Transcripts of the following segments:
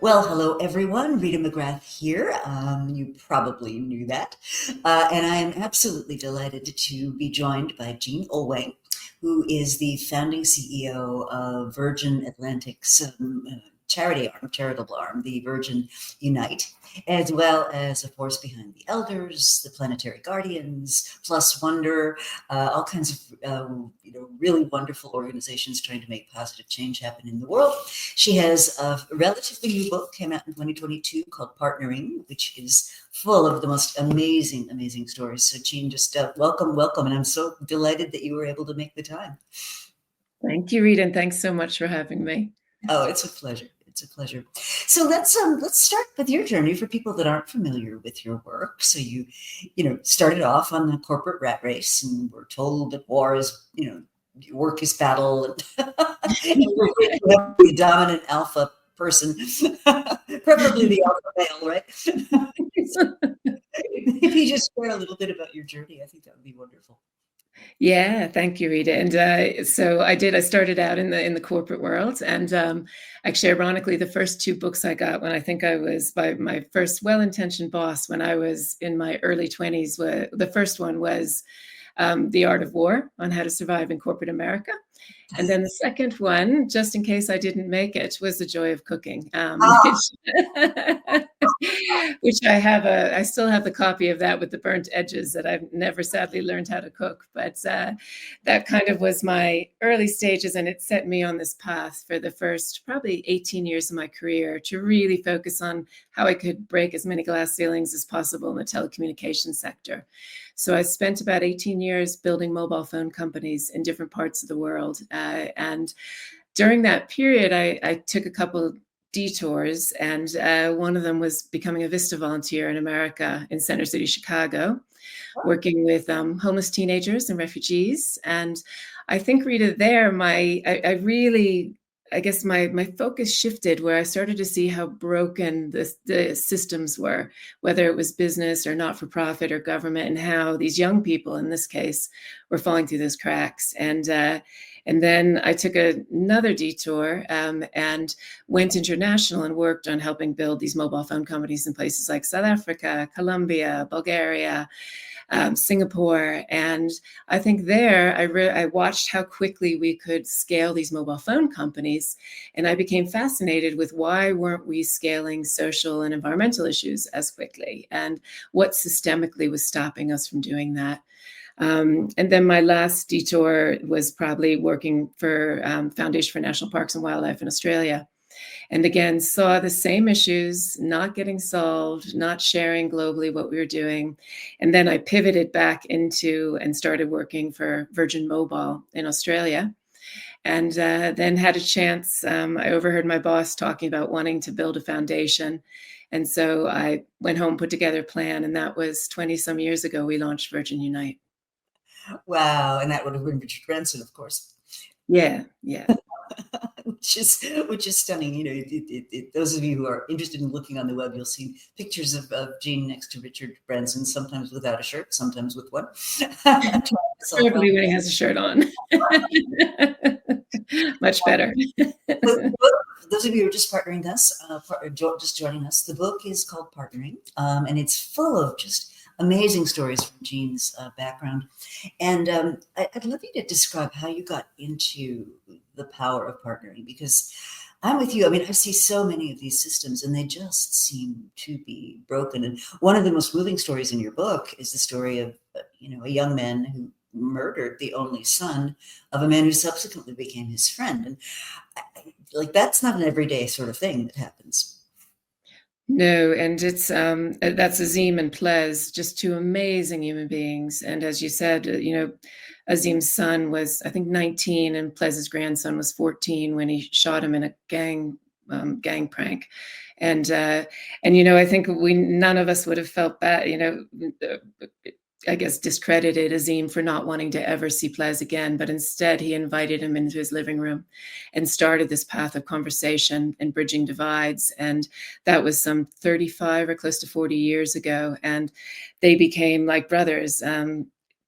Well, hello everyone. Rita McGrath here. You probably knew that. And I am absolutely delighted to be joined by Jean Oelwang, who is the founding CEO of Virgin Atlantic's charitable arm, the Virgin Unite, as well as a force behind the Elders, the Planetary Guardians, Plus Wonder, all kinds of really wonderful organizations trying to make positive change happen in the world. She has a relatively new book, came out in 2022, called Partnering, which is full of the most amazing, amazing stories. So Jean, just welcome. And I'm so delighted that you were able to make the time. Thank you, Rita, and thanks so much for having me. Oh, it's a pleasure. It's a pleasure. So let's start with your journey for people that aren't familiar with your work. So you started off on the corporate rat race and were told that war is, work is battle, and the dominant alpha person, preferably the alpha male, right? If you just share a little bit about your journey, I think that would be wonderful. Yeah, thank you, Rita. And so I did. I started out in the corporate world, and actually, ironically, the first two books I got when I think I was by my first well-intentioned boss when I was in my early 20s. The first one was The Art of War on How to Survive in Corporate America. And then the second one, just in case I didn't make it, was The Joy of Cooking, which I still have the copy of that with the burnt edges that I've never sadly learned how to cook. But that kind of was my early stages, and it set me on this path for the first probably 18 years of my career to really focus on how I could break as many glass ceilings as possible in the telecommunications sector. So I spent about 18 years building mobile phone companies in different parts of the world. And during that period, I took a couple detours, and one of them was becoming a Vista volunteer in America in Center City, Chicago, working with homeless teenagers and refugees. And I think, Rita, there, I guess my focus shifted where I started to see how broken the systems were, whether it was business or not-for-profit or government, and how these young people, in this case, were falling through those cracks. And then I took another detour and went international and worked on helping build these mobile phone companies in places like South Africa, Colombia, Bulgaria, Singapore. And I think there I watched how quickly we could scale these mobile phone companies. And I became fascinated with why weren't we scaling social and environmental issues as quickly, and what systemically was stopping us from doing that. And then my last detour was probably working for Foundation for National Parks and Wildlife in Australia. And again, saw the same issues not getting solved, not sharing globally what we were doing. And then I pivoted back into and started working for Virgin Mobile in Australia. And then had a chance, I overheard my boss talking about wanting to build a foundation. And so I went home, put together a plan, and that was 20 some years ago, we launched Virgin Unite. Wow, and that would have been Richard Branson, of course. Yeah. which is stunning. Those of you who are interested in looking on the web, you'll see pictures of Jean next to Richard Branson, sometimes without a shirt, sometimes with one. Probably when he has a shirt on. Much better. Those of you who are just partnering us, just joining us, the book is called Partnering, and it's full of just amazing stories from Jean's background. And I'd love you to describe how you got into the power of partnering, because I'm with you. I mean, I see so many of these systems and they just seem to be broken. And one of the most moving stories in your book is the story of, a young man who murdered the only son of a man who subsequently became his friend. And that's not an everyday sort of thing that happens. No, and it's that's Azim and Plez, just two amazing human beings. And as you said, Azim's son was, I think, 19, and Plez's grandson was 14 when he shot him in a gang prank. And I think none of us would have felt bad, I guess, discredited Azim for not wanting to ever see Plez again, but instead he invited him into his living room and started this path of conversation and bridging divides. And that was some 35 or close to 40 years ago. And they became like brothers,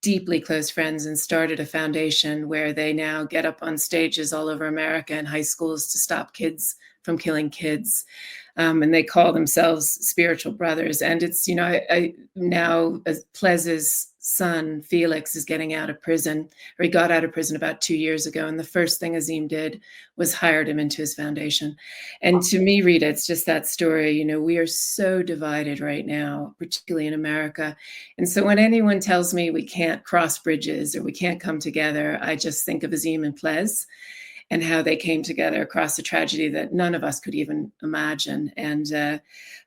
deeply close friends, and started a foundation where they now get up on stages all over America in high schools to stop kids from killing kids. And they call themselves spiritual brothers. And it's, I now, as Plez's son, Felix, is getting out of prison, or he got out of prison about 2 years ago. And the first thing Azim did was hired him into his foundation. And to me, Rita, it's just that story. We are so divided right now, particularly in America. And so when anyone tells me we can't cross bridges or we can't come together, I just think of Azim and Plez and how they came together across a tragedy that none of us could even imagine. And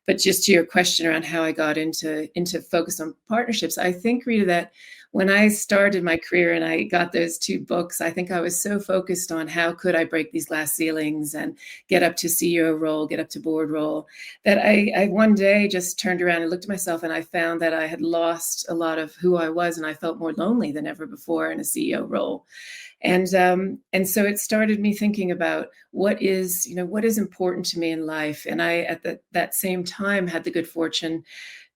but just to your question around how I got into focus on partnerships, I think, Rita, that when I started my career and I got those 2 books, I think I was so focused on how could I break these glass ceilings and get up to CEO role, get up to board role, that I one day just turned around and looked at myself and I found that I had lost a lot of who I was, and I felt more lonely than ever before in a CEO role. And so it started me thinking about what is important to me in life. And I, at that same time, had the good fortune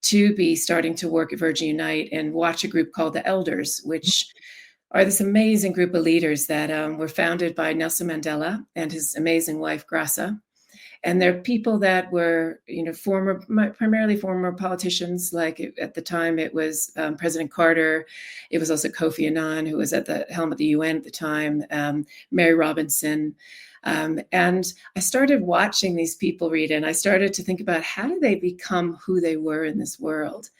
to be starting to work at Virgin Unite and watch a group called the Elders, which are this amazing group of leaders that were founded by Nelson Mandela and his amazing wife, Graça. And they're people that were, primarily former politicians. Like at the time, it was President Carter. It was also Kofi Annan, who was at the helm of the UN at the time, Mary Robinson. And I started watching these people, Rita, and I started to think about how did they become who they were in this world?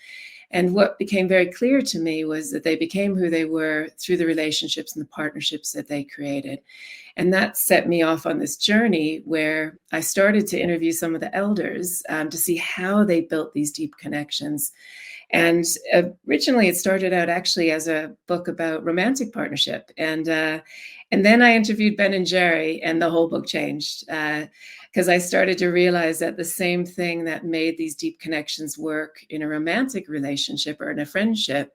And what became very clear to me was that they became who they were through the relationships and the partnerships that they created. And that set me off on this journey where I started to interview some of the elders to see how they built these deep connections. And originally it started out actually as a book about romantic partnership. And then I interviewed Ben and Jerry, and the whole book changed because I started to realize that the same thing that made these deep connections work in a romantic relationship or in a friendship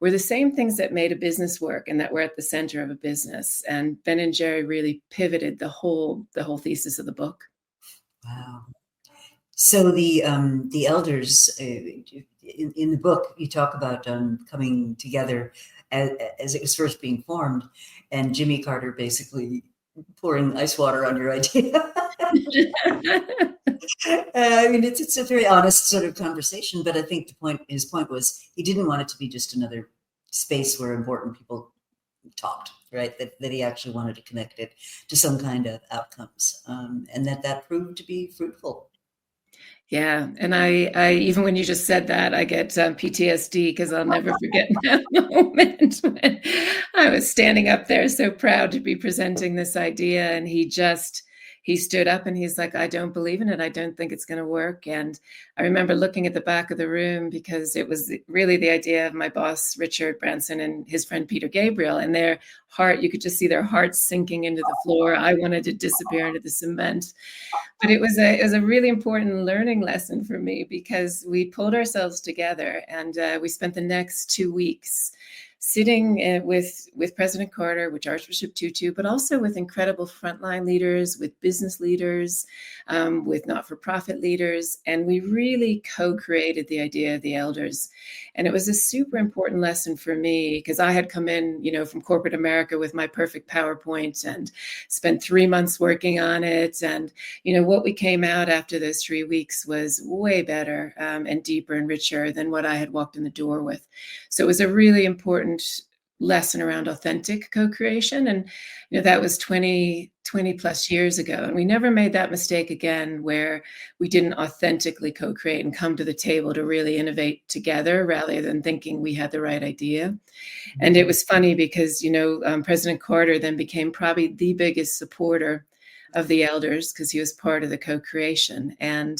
were the same things that made a business work and that were at the center of a business. And Ben and Jerry really pivoted the whole thesis of the book. Wow. So the elders in the book, you talk about coming together as it was first being formed, and Jimmy Carter basically pouring ice water on your idea. I mean, it's a very honest sort of conversation, but I think his point was he didn't want it to be just another space where important people talked, right? That he actually wanted to connect it to some kind of outcomes, and that proved to be fruitful. Yeah. And I even when you just said that, I get PTSD because I'll never forget that moment when I was standing up there so proud to be presenting this idea. And he stood up and he's like, I don't believe in it. I don't think it's going to work. And I remember looking at the back of the room because it was really the idea of my boss, Richard Branson, and his friend, Peter Gabriel, and their heart, you could just see their hearts sinking into the floor. I wanted to disappear into the cement. But it was a really important learning lesson for me because we pulled ourselves together and we spent the next 2 weeks sitting with President Carter, with Archbishop Tutu, but also with incredible frontline leaders, with business leaders, with not-for-profit leaders. And we really co-created the idea of the elders. And it was a super important lesson for me because I had come in, from corporate America with my perfect PowerPoint and spent 3 months working on it. And, what we came out after those 3 weeks was way better and deeper and richer than what I had walked in the door with. So it was a really important lesson around authentic co-creation. And, that was 20 plus years ago. And we never made that mistake again where we didn't authentically co-create and come to the table to really innovate together rather than thinking we had the right idea. And it was funny because, President Carter then became probably the biggest supporter of the elders because he was part of the co-creation. And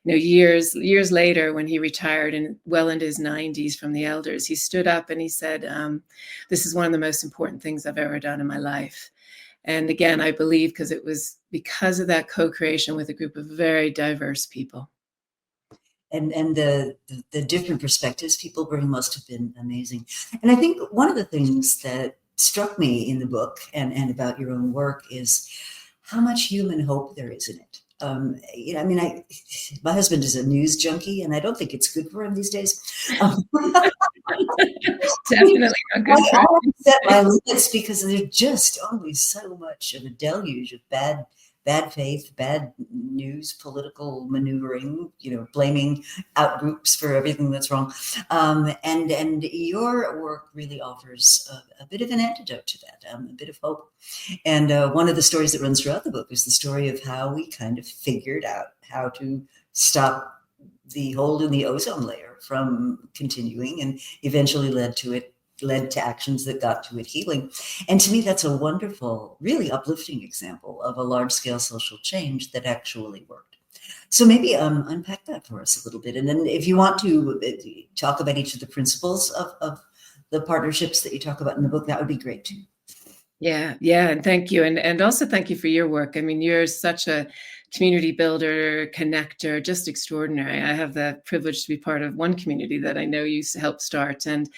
years later, when he retired and well into his 90s from the elders, he stood up and he said, this is one of the most important things I've ever done in my life. And again, I believe because it was because of that co-creation with a group of very diverse people. And the different perspectives people bring must have been amazing. And I think one of the things that struck me in the book and about your own work is how much human hope there is in it. My husband is a news junkie, and I don't think it's good for him these days. Definitely not good for him. I set my limits because there's just always so much of a deluge of bad bad faith, bad news, political maneuvering, blaming out groups for everything that's wrong. And your work really offers a bit of an antidote to that, a bit of hope. And one of the stories that runs throughout the book is the story of how we kind of figured out how to stop the hole in the ozone layer from continuing, and eventually led to actions that got to it healing. And to me, that's a wonderful, really uplifting example of a large-scale social change that actually worked. So maybe unpack that for us a little bit. And then if you want to talk about each of the principles of the partnerships that you talk about in the book, that would be great too. Yeah, and thank you. And also thank you for your work. I mean, you're such a community builder, connector, just extraordinary. I have the privilege to be part of one community that I know you helped start. And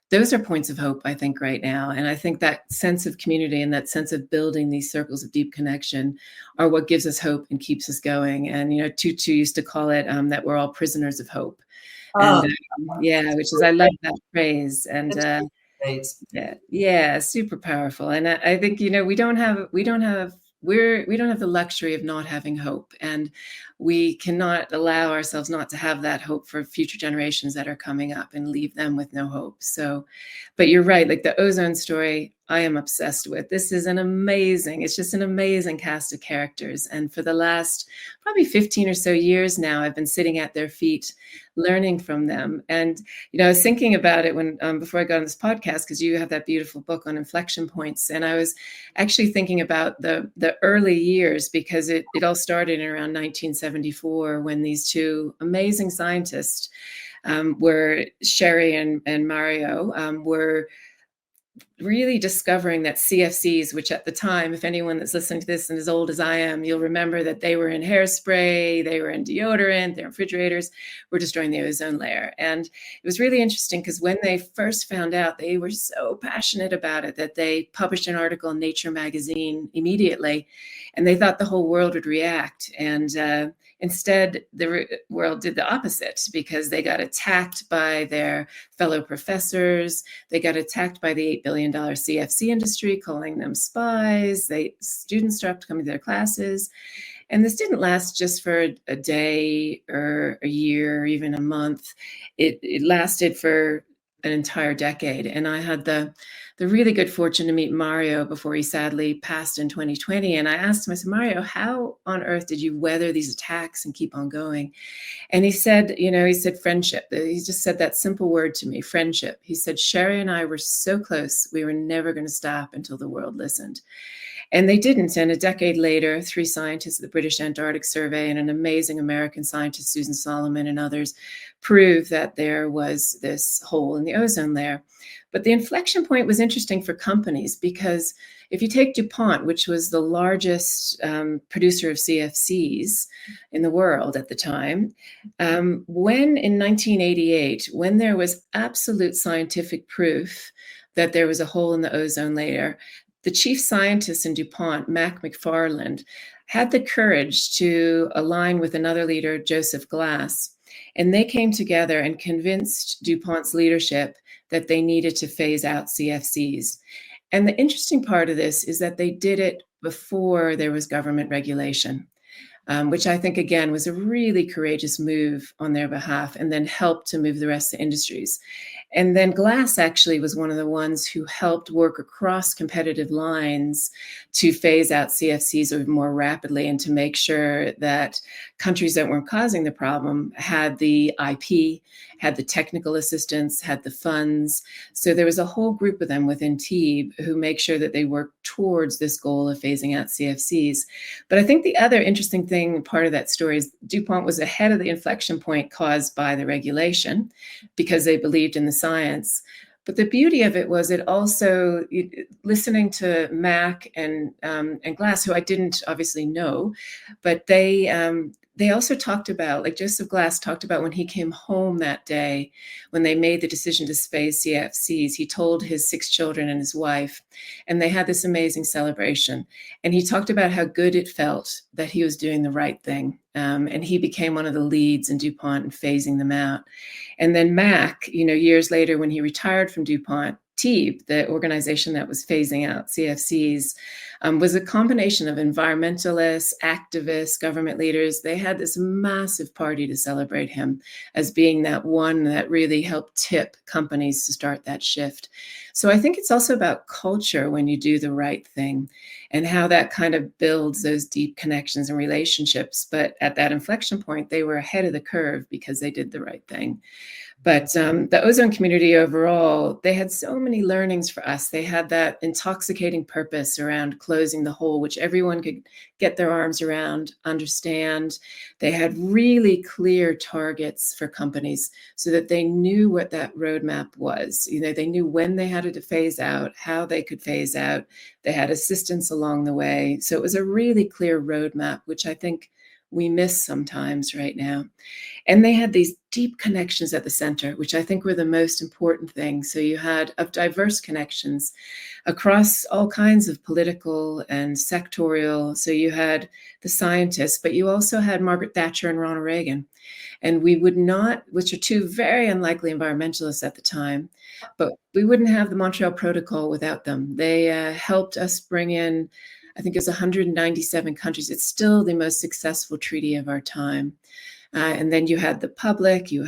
those are points of hope, I think, right now. And I think that sense of community and that sense of building these circles of deep connection are what gives us hope and keeps us going. And, Tutu used to call it that we're all prisoners of hope. And which is, I love that phrase. And yeah, super powerful. And I think, we don't have the luxury of not having hope, and we cannot allow ourselves not to have that hope for future generations that are coming up and leave them with no hope. So, but you're right, like the ozone story, I am obsessed with. This is it's just an amazing cast of characters. And for the last probably 15 or so years now, I've been sitting at their feet, learning from them. And, I was thinking about it when, before I got on this podcast, because you have that beautiful book on inflection points. And I was actually thinking about the early years, because it all started in around 1974 when these two amazing scientists were Sherry and Mario were really discovering that CFCs, which at the time, if anyone that's listening to this and as old as I am, you'll remember that they were in hairspray, they were in deodorant, they're in refrigerators, were destroying the ozone layer. And it was really interesting because when they first found out, they were so passionate about it that they published an article in Nature magazine immediately, and they thought the whole world would react. And instead, the world did the opposite, because they got attacked by their fellow professors. They got attacked by the $8 billion CFC industry, calling them spies. Students stopped coming to their classes. And this didn't last just for a day or a year or even a month. It lasted for an entire decade. And I had the really good fortune to meet Mario before he sadly passed in 2020. And I asked him, I said, Mario, how on earth did you weather these attacks and keep on going? And he said, friendship. He just said that simple word to me, friendship. He said, Sherry and I were so close, we were never going to stop until the world listened. And they didn't. And a decade later, 3 scientists at the British Antarctic Survey and an amazing American scientist, Susan Solomon, and others, proved that there was this hole in the ozone layer. But the inflection point was interesting for companies, because if you take DuPont, which was the largest producer of CFCs in the world at the time, when in 1988, when there was absolute scientific proof that there was a hole in the ozone layer, the chief scientist in DuPont, Mac McFarland, had the courage to align with another leader, Joseph Glass, and they came together and convinced DuPont's leadership that they needed to phase out CFCs. And the interesting part of this is that they did it before there was government regulation, which I think, again, was a really courageous move on their behalf, and then helped to move the rest of the industries. And then Glass actually was one of the ones who helped work across competitive lines to phase out CFCs more rapidly, and to make sure that countries that weren't causing the problem had the IP, had the technical assistance, had the funds. So there was a whole group of them within TEEB who make sure that they work towards this goal of phasing out CFCs. But I think the other interesting thing, part of that story, is DuPont was ahead of the inflection point caused by the regulation, because they believed in the science. But the beauty of it was, it also, listening to Mac and Glass, who I didn't obviously know, but they also talked about, like Joseph Glass talked about when he came home that day, when they made the decision to phase CFCs, he told his 6 children and his wife, and they had this amazing celebration. And he talked about how good it felt that he was doing the right thing. And he became one of the leads in DuPont in phasing them out. And then Mac, years later, when he retired from DuPont, TEEB, the organization that was phasing out CFCs, was a combination of environmentalists, activists, government leaders. They had this massive party to celebrate him as being that one that really helped tip companies to start that shift. So I think it's also about culture when you do the right thing and how that kind of builds those deep connections and relationships. But at that inflection point, they were ahead of the curve because they did the right thing. But the ozone community overall, they had so many learnings for us. They had that intoxicating purpose around closing the hole, which everyone could get their arms around, understand. They had really clear targets for companies so that they knew what that roadmap was. They knew when they had to phase out, how they could phase out. They had assistance along the way. So it was a really clear roadmap, which I think we miss sometimes right now. And they had these deep connections at the center, which I think were the most important thing. So you had of diverse connections across all kinds of political and sectorial. So you had the scientists, but you also had Margaret Thatcher and Ronald Reagan. And we would not, which are two very unlikely environmentalists at the time, but we wouldn't have the Montreal Protocol without them. They helped us bring in, I think it was 197 countries. It's still the most successful treaty of our time. And then you had the public, it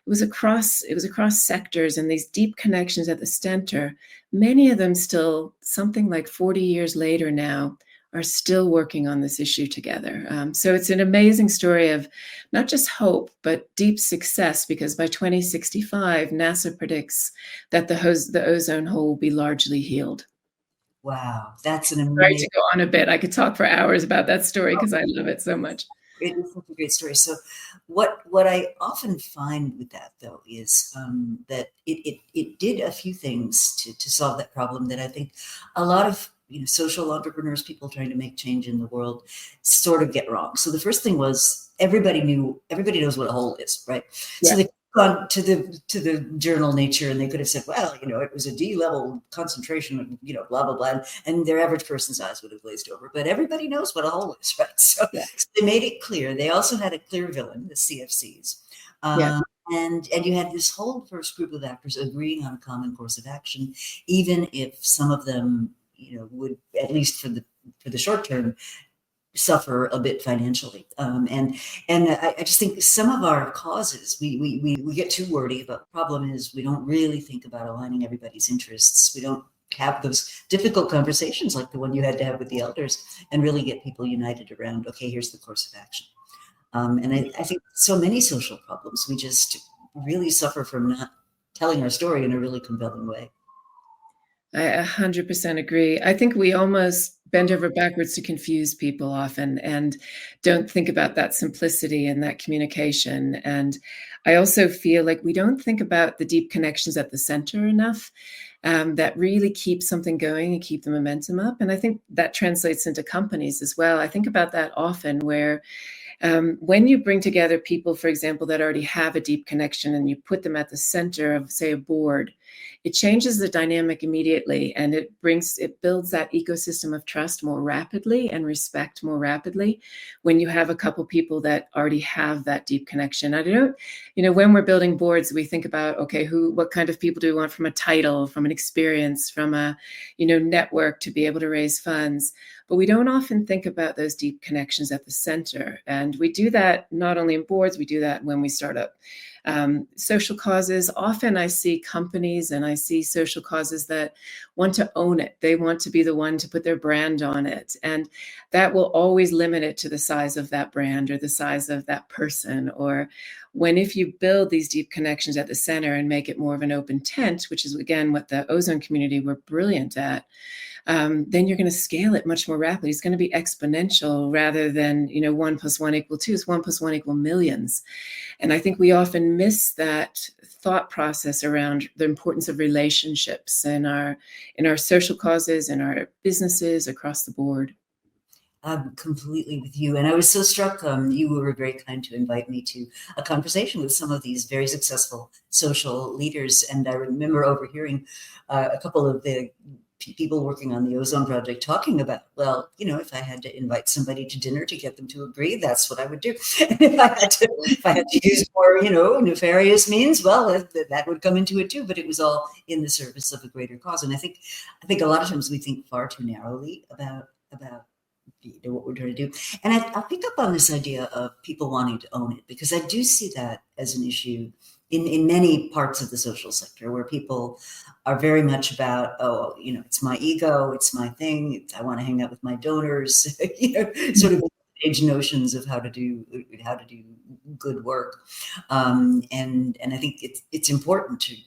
was across sectors and these deep connections at the center. Many of them still, something like 40 years later now, are still working on this issue together. So it's an amazing story of not just hope, but deep success, because by 2065, NASA predicts that the ozone hole will be largely healed. Wow, that's an Sorry amazing. to go on a bit. I could talk for hours about that story because I love it so much. It is such a great story. So, what I often find with that though is that it did a few things to solve that problem that I think a lot of social entrepreneurs, people trying to make change in the world, sort of get wrong. So the first thing was everybody knows what a hole is, right? Yeah. So they gone to the journal Nature, and they could have said, well, it was a D level concentration of blah blah blah, and their average person's eyes would have glazed over. But everybody knows what a hole is, right? So, Yeah. so they made it clear. They also had a clear villain, the CFCs. Yeah. And you had this whole first group of actors agreeing on a common course of action, even if some of them would, at least for the short term, suffer a bit financially. And I just think some of our causes, we get too wordy about. The problem is we don't really think about aligning everybody's interests. We don't have those difficult conversations like the one you had to have with the elders and really get people united around, okay, here's the course of action. And I think so many social problems, we just really suffer from not telling our story in a really compelling way. I 100% agree. I think we almost bend over backwards to confuse people often and don't think about that simplicity and that communication. And I also feel like we don't think about the deep connections at the center enough, that really keep something going and keep the momentum up. And I think that translates into companies as well. I think about that often where when you bring together people, for example, that already have a deep connection and you put them at the center of, say, a board, it changes the dynamic immediately, and it builds that ecosystem of trust more rapidly and respect more rapidly when you have a couple people that already have that deep connection. I don't, when we're building boards, we think about, okay, what kind of people do we want from a title, from an experience, from a, network to be able to raise funds. But we don't often think about those deep connections at the center. And we do that not only in boards, we do that when we start up social causes. Often I see companies and I see social causes that want to own it. They want to be the one to put their brand on it. And that will always limit it to the size of that brand or the size of that person. Or if you build these deep connections at the center and make it more of an open tent, which is, again, what the ozone community were brilliant at, then you're going to scale it much more rapidly. It's going to be exponential rather than, 1 + 1 = 2. It's 1 + 1 = millions. And I think we often miss that thought process around the importance of relationships in our social causes, in our businesses across the board. I'm completely with you. And I was so struck, you were very kind to invite me to a conversation with some of these very successful social leaders. And I remember overhearing a couple of the people working on the ozone project talking about, well, if I had to invite somebody to dinner to get them to agree, that's what I would do. If I had to use more, nefarious means, well, that would come into it too. But it was all in the service of a greater cause. And I think a lot of times we think far too narrowly about what we're trying to do. And I'll pick up on this idea of people wanting to own it, because I do see that as an issue in many parts of the social sector, where people are very much about, it's my ego, it's my thing, I want to hang out with my donors, sort of age notions of how to do good work. And I think it's important to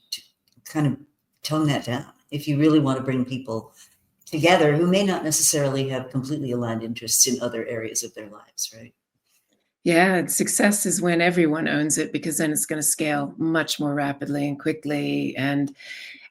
kind of tone that down if you really want to bring people together who may not necessarily have completely aligned interests in other areas of their lives, right? Yeah, success is when everyone owns it, because then it's going to scale much more rapidly and quickly. And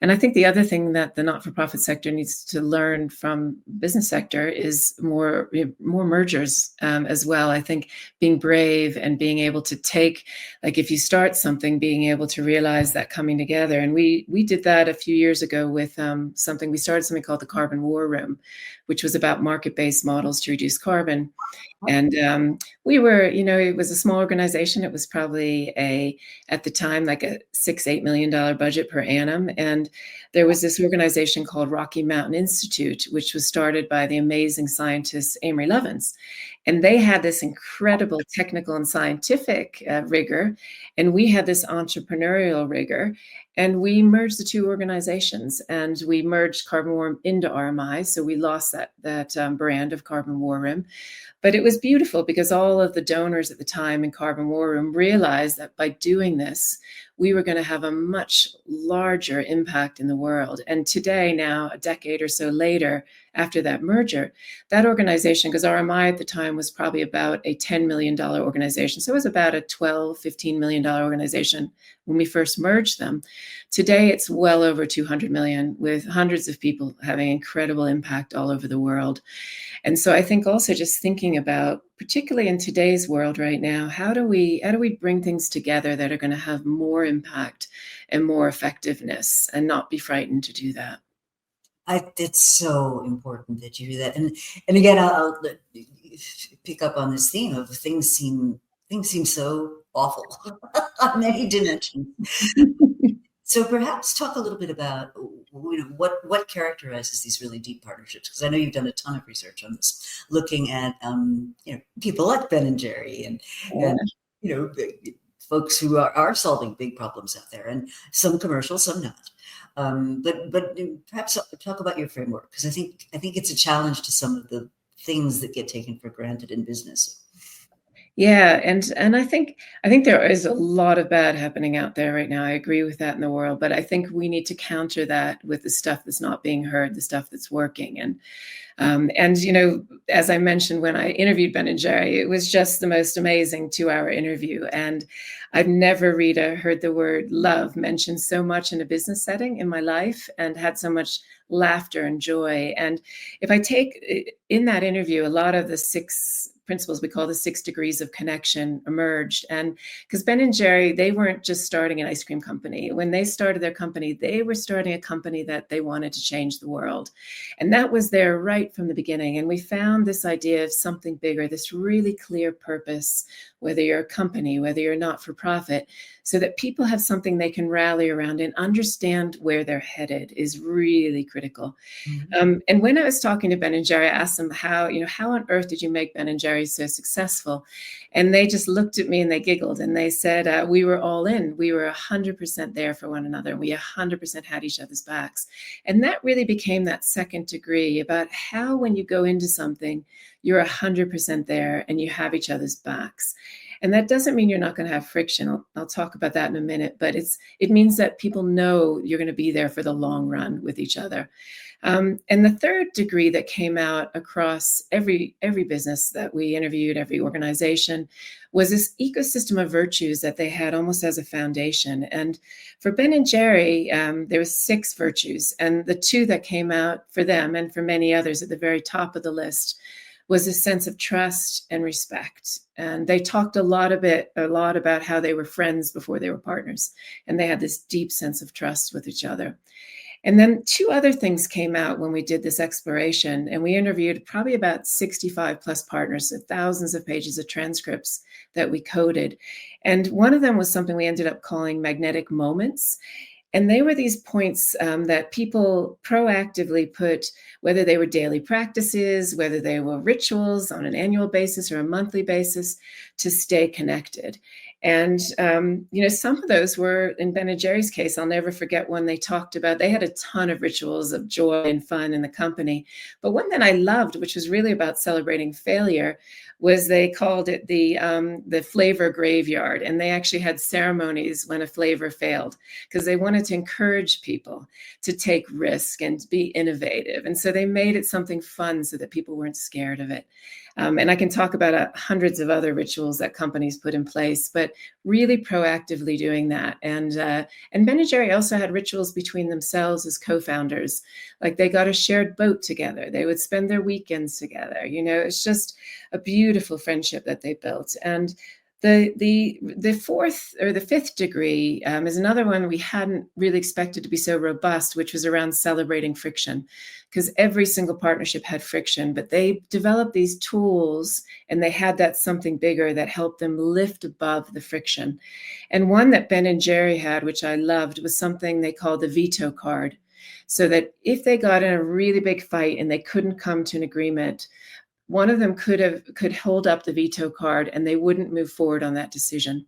I think the other thing that the not-for-profit sector needs to learn from business sector is more mergers as well. I think being brave and being able to take, like if you start something, being able to realize that coming together. And we did that a few years ago with we started something called the Carbon War Room, which was about market-based models to reduce carbon. And we were, it was a small organization. It was probably at the time, like a $6-8 million budget per annum. And there was this organization called Rocky Mountain Institute, which was started by the amazing scientist Amory Lovins. And they had this incredible technical and scientific rigor, and we had this entrepreneurial rigor. And we merged the two organizations, and we merged Carbon War into RMI. So we lost that brand of Carbon War Room. But it was beautiful because all of the donors at the time in Carbon War Room realized that by doing this, we were going to have a much larger impact in the world. And today, now, a decade or so later, after that merger, that organization, because RMI at the time was probably about a $10 million organization. So it was about a $12-15 million organization when we first merged them. Today, it's well over 200 million, with hundreds of people having incredible impact all over the world. And so I think also just thinking about, particularly in today's world right now, how do we bring things together that are going to have more impact and more effectiveness, and not be frightened to do that? It's so important that you do that. And again, I'll pick up on this theme of things seem so awful on many dimensions. So perhaps talk a little bit about what characterizes these really deep partnerships, because I know you've done a ton of research on this, looking at people like Ben and Jerry and folks who are solving big problems out there, and some commercial, some not. But perhaps talk about your framework, because I think it's a challenge to some of the things that get taken for granted in business. Yeah, and I think there is a lot of bad happening out there right now. I agree with that in the world, but I think we need to counter that with the stuff that's not being heard, the stuff that's working. And as I mentioned when I interviewed Ben and Jerry, it was just the most amazing 2-hour interview. And I've never, Rita, heard the word love mentioned so much in a business setting in my life, and had so much laughter and joy. And if I take in that interview, a lot of the 6 principles we call the 6 degrees of connection emerged. And because Ben and Jerry, they weren't just starting an ice cream company. When they started their company, they were starting a company that they wanted to change the world. And that was there right from the beginning. And we found this idea of something bigger, this really clear purpose, whether you're a company, whether you're not for profit, so that people have something they can rally around and understand where they're headed is really critical. Mm-hmm. And when I was talking to Ben and Jerry, I asked them how on earth did you make Ben and Jerry so successful? And they just looked at me and they giggled, and they said, we were all in. We were 100% there for one another. We 100% had each other's backs. And that really became that second degree about how, when you go into something, you're 100% there and you have each other's backs. And that doesn't mean you're not going to have friction. I'll talk about that in a minute, but it means that people know you're going to be there for the long run with each other. And the third degree that came out across every business that we interviewed, every organization, was this ecosystem of virtues that they had almost as a foundation. And for Ben and Jerry, there were 6 virtues, and the 2 that came out for them and for many others at the very top of the list was a sense of trust and respect. And they talked a lot about how they were friends before they were partners, and they had this deep sense of trust with each other. And then two other things came out when we did this exploration, and we interviewed probably about 65 plus partners, so thousands of pages of transcripts that we coded. And one of them was something we ended up calling magnetic moments. And they were these points that people proactively put, whether they were daily practices, whether they were rituals on an annual basis or a monthly basis, to stay connected. And, some of those were, in Ben and Jerry's case, I'll never forget when they talked about, they had a ton of rituals of joy and fun in the company. But one that I loved, which was really about celebrating failure, was they called it the flavor graveyard. And they actually had ceremonies when a flavor failed, because they wanted to encourage people to take risk and be innovative. And so they made it something fun so that people weren't scared of it. And I can talk about hundreds of other rituals that companies put in place, but really proactively doing that. And Ben and Jerry also had rituals between themselves as co-founders. Like they got a shared boat together. They would spend their weekends together. It's just a beautiful friendship that they built. And the fourth or the fifth degree is another one we hadn't really expected to be so robust, which was around celebrating friction, because every single partnership had friction, but they developed these tools and they had that something bigger that helped them lift above the friction. And one that Ben and Jerry had, which I loved, was something they called the veto card. So that if they got in a really big fight and they couldn't come to an agreement, one of them could hold up the veto card and they wouldn't move forward on that decision.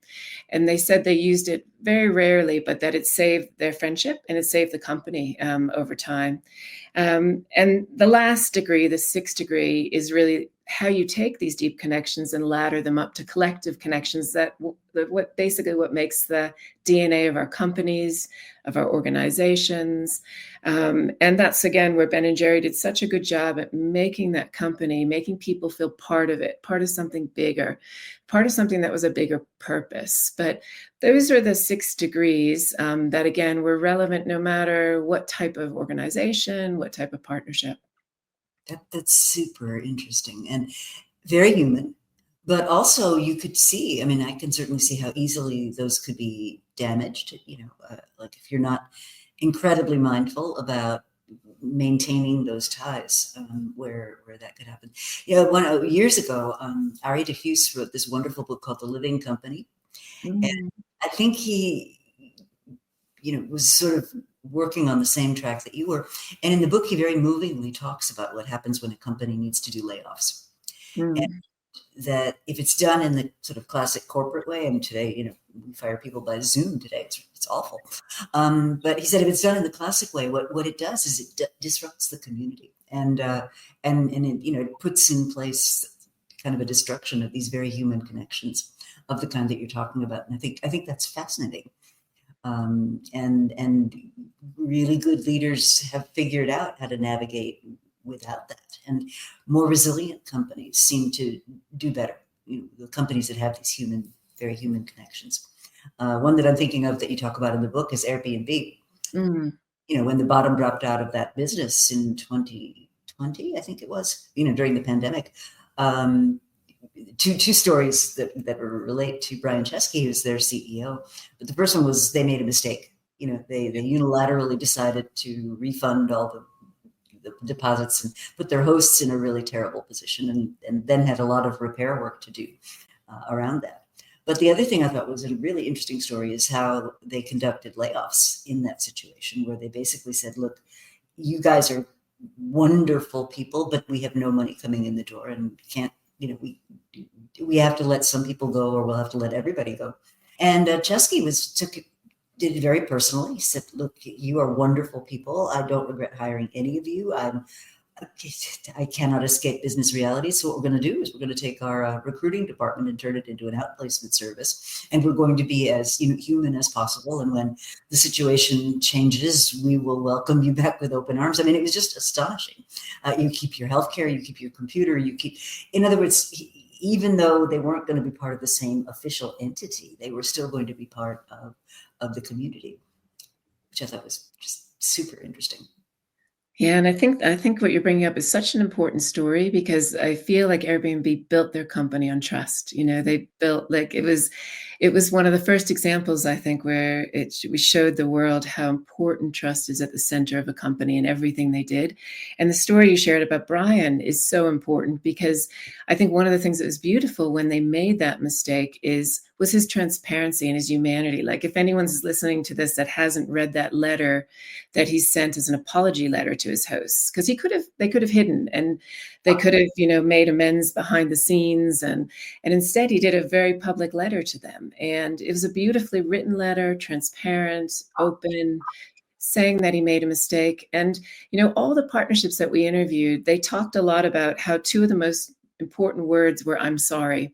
And they said they used it very rarely, but that it saved their friendship and it saved the company over time. And the last degree, the sixth degree, is really how you take these deep connections and ladder them up to collective connections, that what makes the DNA of our companies, of our organizations. And that's, again, where Ben and Jerry did such a good job at making that company, making people feel part of it, part of something bigger, part of something that was a bigger purpose. But those are the 6 degrees that, again, were relevant no matter what type of organization, what type of partnership. That's super interesting and very human, but also you could see, I mean, I can certainly see how easily those could be damaged, like if you're not incredibly mindful about maintaining those ties, where that could happen. Years ago, Rita Hughes wrote this wonderful book called The Living Company. And I think he, was sort of working on the same track that you were. And in the book, he very movingly talks about what happens when a company needs to do layoffs. And that if it's done in the sort of classic corporate way, and today, we fire people by Zoom today, it's awful. But he said if it's done in the classic way, what it does is it disrupts the community, and it puts in place kind of a destruction of these very human connections of the kind that you're talking about. And I think that's fascinating. And really good leaders have figured out how to navigate without that. And more resilient companies seem to do better. The companies that have these very human connections. One that I'm thinking of that you talk about in the book is Airbnb. When the bottom dropped out of that business in 2020, I think it was, during the pandemic. Two stories that relate to Brian Chesky, who's their CEO. But the first one was they made a mistake. They unilaterally decided to refund all the deposits and put their hosts in a really terrible position, and then had a lot of repair work to do around that. But the other thing I thought was a really interesting story is how they conducted layoffs in that situation, where they basically said, look, you guys are wonderful people, but we have no money coming in the door and can't, we have to let some people go, or we'll have to let everybody go. And Chesky did it very personally. He said, look, you are wonderful people. I don't regret hiring any of you. I cannot escape business reality. So what we're going to do is we're going to take our recruiting department and turn it into an outplacement service. And we're going to be as human as possible. And when the situation changes, we will welcome you back with open arms. I mean, it was just astonishing. You keep your healthcare, you keep your computer, in other words, even though they weren't going to be part of the same official entity, they were still going to be part of the community, which I thought was just super interesting. Yeah, and I think what you're bringing up is such an important story, because I feel like Airbnb built their company on trust. They built, like, It was one of the first examples, I think, where we showed the world how important trust is at the center of a company and everything they did. And the story you shared about Brian is so important because I think one of the things that was beautiful when they made that mistake was his transparency and his humanity. Like, if anyone's listening to this that hasn't read that letter that he sent as an apology letter to his hosts, because they could have hidden, and they could have, made amends behind the scenes, and instead he did a very public letter to them. And it was a beautifully written letter, transparent, open, saying that he made a mistake. And, all the partnerships that we interviewed, they talked a lot about how two of the most important words were "I'm sorry,"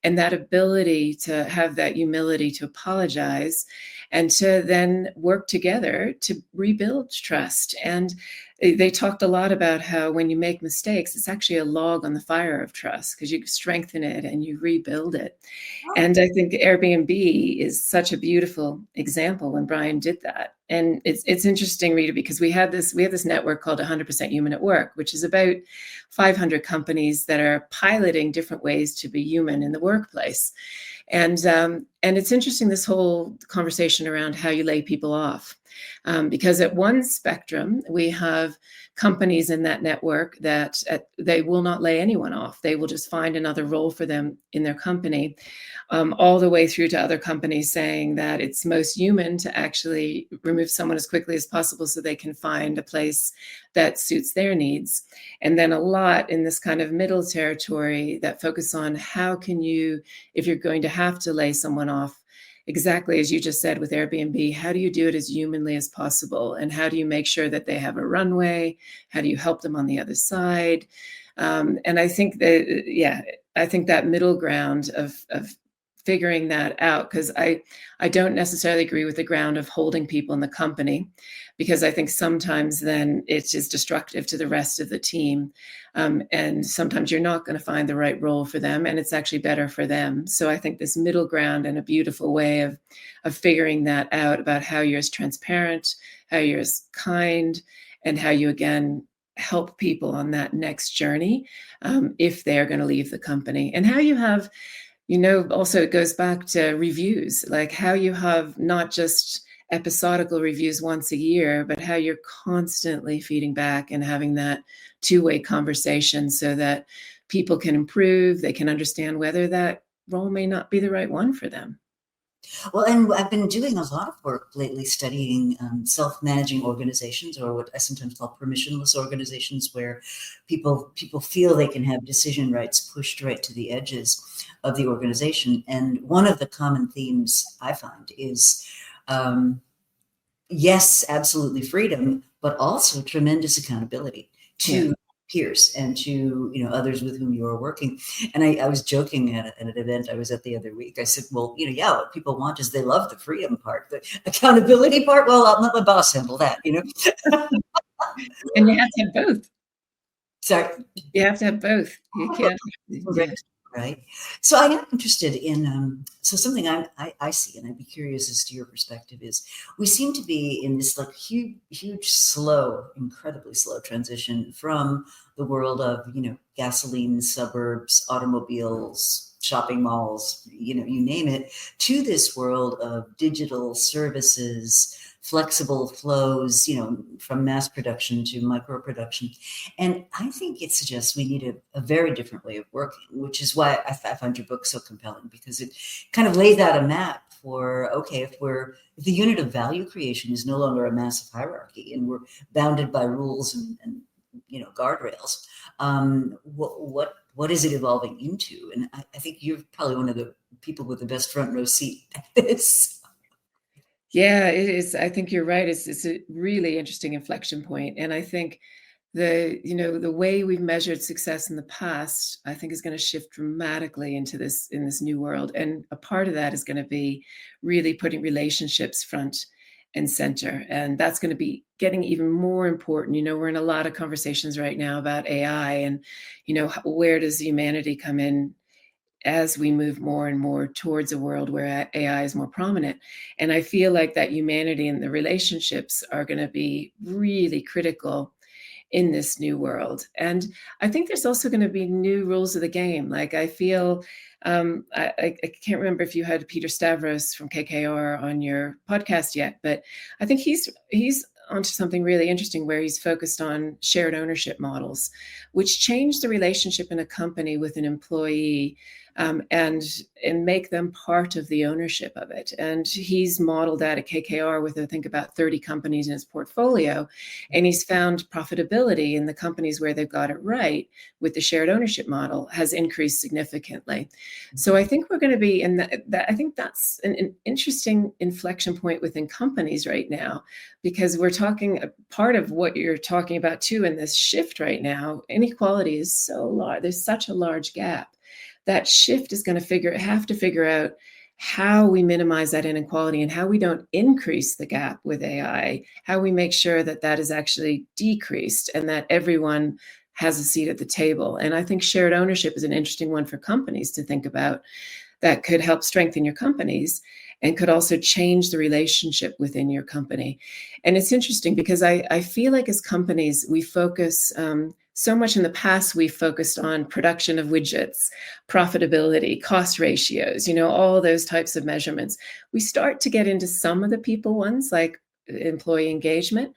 and that ability to have that humility to apologize and to then work together to rebuild trust. And they talked a lot about how when you make mistakes, it's actually a log on the fire of trust, because you strengthen it and you rebuild it. And I think Airbnb is such a beautiful example when Brian did that. And it's interesting, Rita, because we have this network called 100% Human at Work, which is about 500 companies that are piloting different ways to be human in the workplace. And it's interesting, this whole conversation around how you lay people off. Because at one spectrum, we have companies in that network that they will not lay anyone off. They will just find another role for them in their company, all the way through to other companies saying that it's most human to actually remove someone as quickly as possible so they can find a place that suits their needs. And then a lot in this kind of middle territory that focus on how can you, if you're going to have to lay someone off, exactly as you just said with Airbnb, how do you do it as humanly as possible? And how do you make sure that they have a runway? How do you help them on the other side? And I think that middle ground of figuring that out, because I don't necessarily agree with the ground of holding people in the company, because I think sometimes then it is destructive to the rest of the team. And sometimes you're not going to find the right role for them, and it's actually better for them. So I think this middle ground and a beautiful way of figuring that out, about how you're as transparent, how you're as kind, and how you, again, help people on that next journey if they're going to leave the company. And how you have, also it goes back to reviews, like how you have not just episodical reviews once a year, but how you're constantly feeding back and having that two-way conversation so that people can improve, they can understand whether that role may not be the right one for them. Well, and I've been doing a lot of work lately studying self-managing organizations, or what I sometimes call permissionless organizations, where people feel they can have decision rights pushed right to the edges of the organization. And one of the common themes I find is, yes, absolutely freedom, but also tremendous accountability to peers and to others with whom you are working. And I was joking at an event I was at the other week. I said, well, what people want is, they love the freedom part, the accountability part, well, I'll let my boss handle that. And you have to have both. Sorry, you have to have both. You can't. Right. So I am interested in so something I see, and I'd be curious as to your perspective, is we seem to be in this like huge, slow, incredibly slow transition from the world of gasoline, suburbs, automobiles, shopping malls, you name it, to this world of digital services, flexible flows, from mass production to micro production. And I think it suggests we need a very different way of working, which is why I find your book so compelling, because it kind of lays out a map for, okay, if the unit of value creation is no longer a massive hierarchy and we're bounded by rules and guardrails, what is it evolving into? And I think you're probably one of the people with the best front row seat at this. Yeah, it is. I think you're right. It's a really interesting inflection point. And I think the way we've measured success in the past, I think, is going to shift dramatically in this new world. And a part of that is going to be really putting relationships front and center. And that's going to be getting even more important. We're in a lot of conversations right now about AI, and, where does humanity come in as we move more and more towards a world where AI is more prominent. And I feel like that humanity and the relationships are going to be really critical in this new world. And I think there's also going to be new rules of the game. Like I feel, I can't remember if you had Peter Stavros from KKR on your podcast yet, but I think he's onto something really interesting where he's focused on shared ownership models, which change the relationship in a company with an employee, and make them part of the ownership of it. And he's modeled that at KKR with, I think, about 30 companies in his portfolio. And he's found profitability in the companies where they've got it right with the shared ownership model has increased significantly. So I think we're going to be in that. I think that's an interesting inflection point within companies right now, because we're talking part of what you're talking about too in this shift right now. Inequality is so large. There's such a large gap. That shift is going to have to figure out how we minimize that inequality and how we don't increase the gap with AI, how we make sure that that is actually decreased and that everyone has a seat at the table. And I think shared ownership is an interesting one for companies to think about that could help strengthen your companies and could also change the relationship within your company. And it's interesting because I feel like as companies, we focus so much in the past, we focused on production of widgets, profitability, cost ratios, all those types of measurements. We start to get into some of the people ones like employee engagement.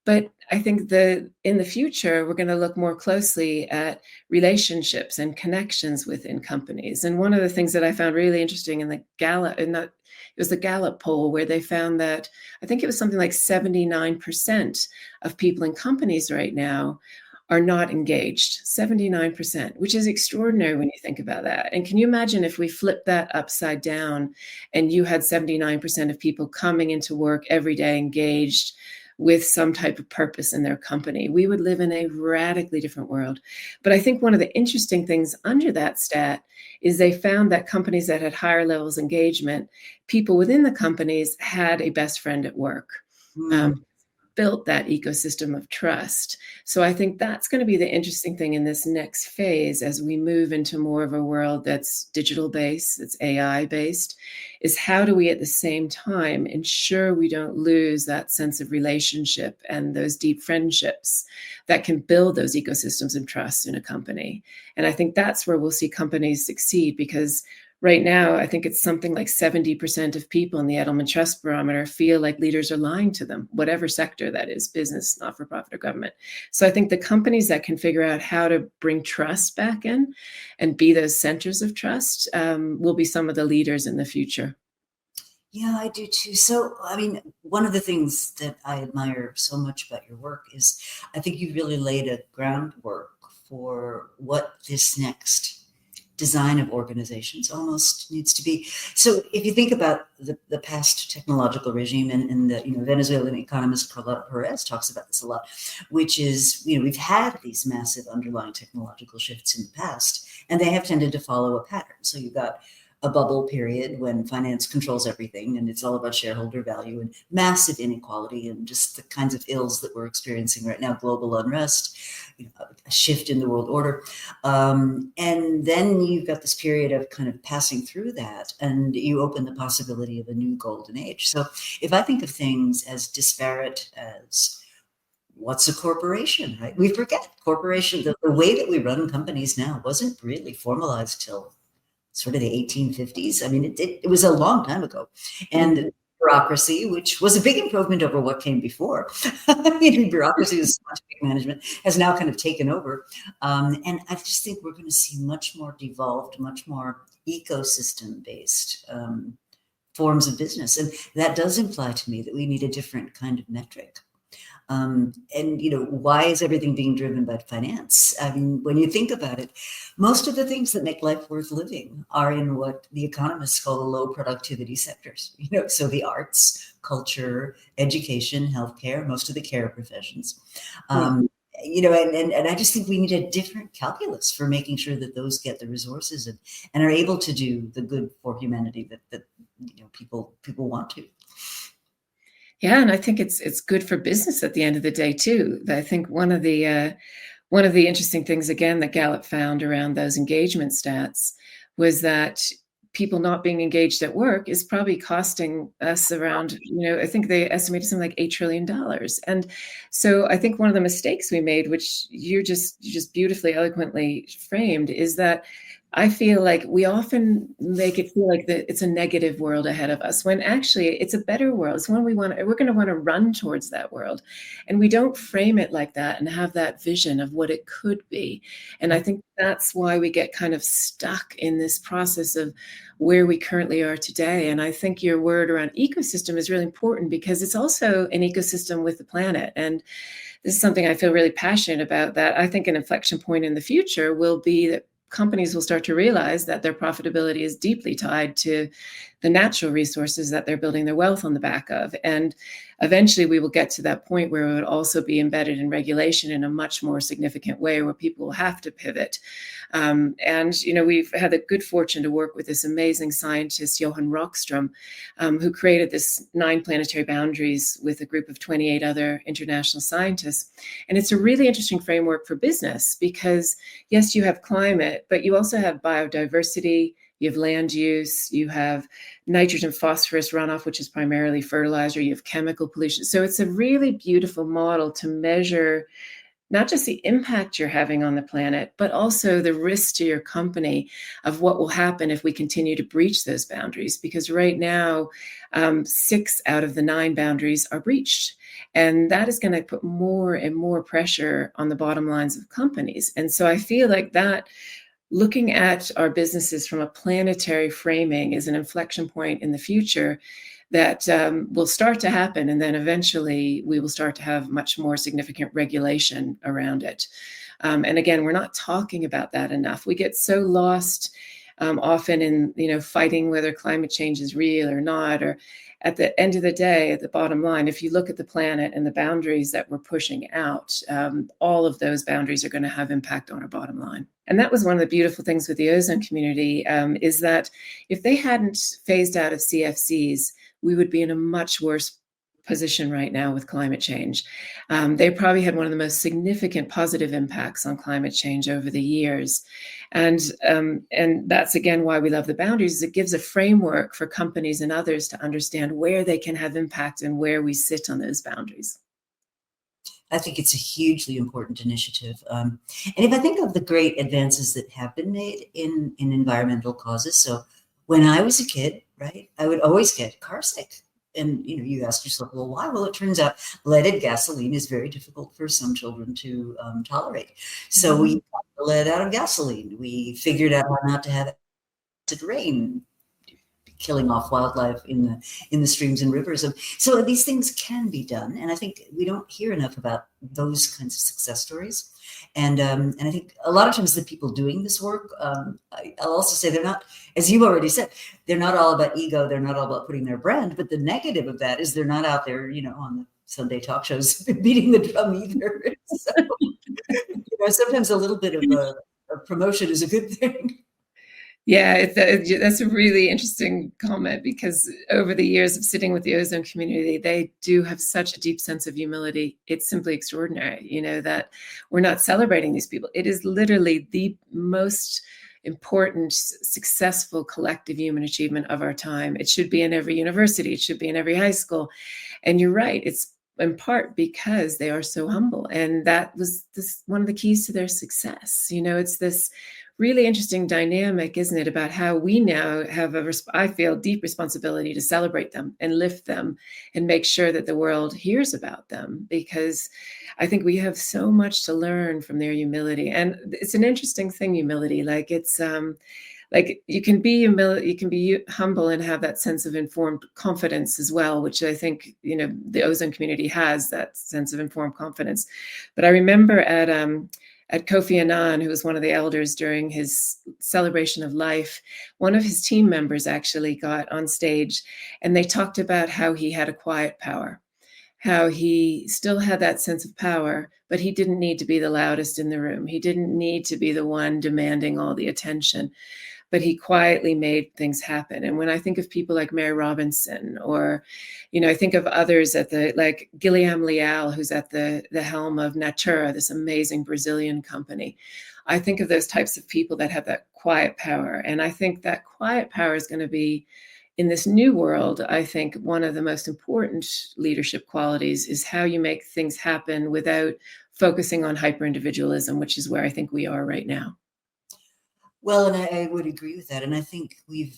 But I think in the future, we're going to look more closely at relationships and connections within companies. And one of the things that I found really interesting in the Gallup, it was the Gallup poll, where they found that I think it was something like 79% of people in companies right now are not engaged, 79%, which is extraordinary when you think about that. And can you imagine if we flipped that upside down and you had 79% of people coming into work every day engaged with some type of purpose in their company? We would live in a radically different world. But I think one of the interesting things under that stat is they found that companies that had higher levels of engagement, people within the companies had a best friend at work. Built that ecosystem of trust. So I think that's going to be the interesting thing in this next phase as we move into more of a world that's digital based, that's AI based, is how do we at the same time ensure we don't lose that sense of relationship and those deep friendships that can build those ecosystems of trust in a company. And I think that's where we'll see companies succeed, because right now, I think it's something like 70% of people in the Edelman Trust Barometer feel like leaders are lying to them, whatever sector that is, business, not-for-profit, or government. So I think the companies that can figure out how to bring trust back in and be those centers of trust will be some of the leaders in the future. Yeah, I do too. So, I mean, one of the things that I admire so much about your work is I think you really laid a groundwork for what this next design of organizations almost needs to be. So if you think about the past technological regime, and the Venezuelan economist Carla Perez talks about this a lot, which is, we've had these massive underlying technological shifts in the past, and they have tended to follow a pattern. So you've got a bubble period when finance controls everything and it's all about shareholder value and massive inequality and just the kinds of ills that we're experiencing right now, global unrest, a shift in the world order. And then you've got this period of kind of passing through that, and you open the possibility of a new golden age. So if I think of things as disparate as what's a corporation, right? We forget corporation, the way that we run companies now wasn't really formalized till sort of the 1850s. I mean, it was a long time ago. And bureaucracy, which was a big improvement over what came before. Bureaucracy was much big management, has now kind of taken over. And I just think we're going to see much more devolved, much more ecosystem-based forms of business. And that does imply to me that we need a different kind of metric. And, why is everything being driven by finance? I mean, when you think about it, most of the things that make life worth living are in what the economists call the low productivity sectors, so the arts, culture, education, healthcare, most of the care professions. And I just think we need a different calculus for making sure that those get the resources and are able to do the good for humanity that people want to. Yeah, and I think it's good for business at the end of the day too. I think one of the interesting things again that Gallup found around those engagement stats was that people not being engaged at work is probably costing us around, I think they estimated something like $8 trillion. And so I think one of the mistakes we made, which you just beautifully eloquently framed, is that I feel like we often make it feel like that it's a negative world ahead of us, when actually it's a better world. It's one we're going to want to run towards that world. And we don't frame it like that and have that vision of what it could be. And I think that's why we get kind of stuck in this process of where we currently are today. And I think your word around ecosystem is really important, because it's also an ecosystem with the planet. And this is something I feel really passionate about, that I think an inflection point in the future will be that companies will start to realize that their profitability is deeply tied to the natural resources that they're building their wealth on the back of. And eventually we will get to that point where it would also be embedded in regulation in a much more significant way, where people will have to pivot. And we've had the good fortune to work with this amazing scientist, Johan Rockström, who created this 9 planetary boundaries with a group of 28 other international scientists. And it's a really interesting framework for business, because yes, you have climate, but you also have biodiversity, you have land use, you have nitrogen phosphorus runoff, which is primarily fertilizer, you have chemical pollution. So it's a really beautiful model to measure not just the impact you're having on the planet, but also the risk to your company of what will happen if we continue to breach those boundaries. Because right now, 6 out of the 9 boundaries are breached. And that is going to put more and more pressure on the bottom lines of companies. And so I feel like that, looking at our businesses from a planetary framing, is an inflection point in the future that will start to happen. And then eventually we will start to have much more significant regulation around it. And again, we're not talking about that enough. We get so lost often in, fighting whether climate change is real or not, or at the end of the day, at the bottom line, if you look at the planet and the boundaries that we're pushing out, all of those boundaries are going to have impact on our bottom line. And that was one of the beautiful things with the ozone community, is that if they hadn't phased out of CFCs, we would be in a much worse position right now with climate change. They probably had one of the most significant positive impacts on climate change over the years. And that's, again, why we love the boundaries, is it gives a framework for companies and others to understand where they can have impact and where we sit on those boundaries. I think it's a hugely important initiative. And if I think of the great advances that have been made in environmental causes, so when I was a kid, right, I would always get car sick. And you ask yourself, well, why? Well, it turns out leaded gasoline is very difficult for some children to tolerate. So we got the lead out of gasoline. We figured out how not to have acid rain, killing off wildlife in the streams and rivers. So these things can be done, and I think we don't hear enough about those kinds of success stories. And I think a lot of times the people doing this work, I'll also say they're not, as you already said, they're not all about ego. They're not all about putting their brand. But the negative of that is they're not out there, on the Sunday talk shows beating the drum either. So, sometimes a little bit of a promotion is a good thing. Yeah, that's a really interesting comment, because over the years of sitting with the ozone community, they do have such a deep sense of humility. It's simply extraordinary, that we're not celebrating these people. It is literally the most important, successful collective human achievement of our time. It should be in every university. It should be in every high school. And you're right. It's in part because they are so humble. And that was one of the keys to their success. It's this really interesting dynamic, isn't it, about how we now have I feel, deep responsibility to celebrate them and lift them and make sure that the world hears about them, because I think we have so much to learn from their humility. And it's an interesting thing, humility. Like it's like you can be humble and have that sense of informed confidence as well, which I think, the ozone community has that sense of informed confidence. But I remember at Kofi Annan, who was one of the elders during his celebration of life, one of his team members actually got on stage and they talked about how he had a quiet power, how he still had that sense of power, but he didn't need to be the loudest in the room. He didn't need to be the one demanding all the attention, but he quietly made things happen. And when I think of people like Mary Robinson, or, I think of others like Guilherme Leal, who's at the helm of Natura, this amazing Brazilian company. I think of those types of people that have that quiet power. And I think that quiet power is going to be, in this new world, I think one of the most important leadership qualities is how you make things happen without focusing on hyper individualism, which is where I think we are right now. Well, and I would agree with that. And I think we've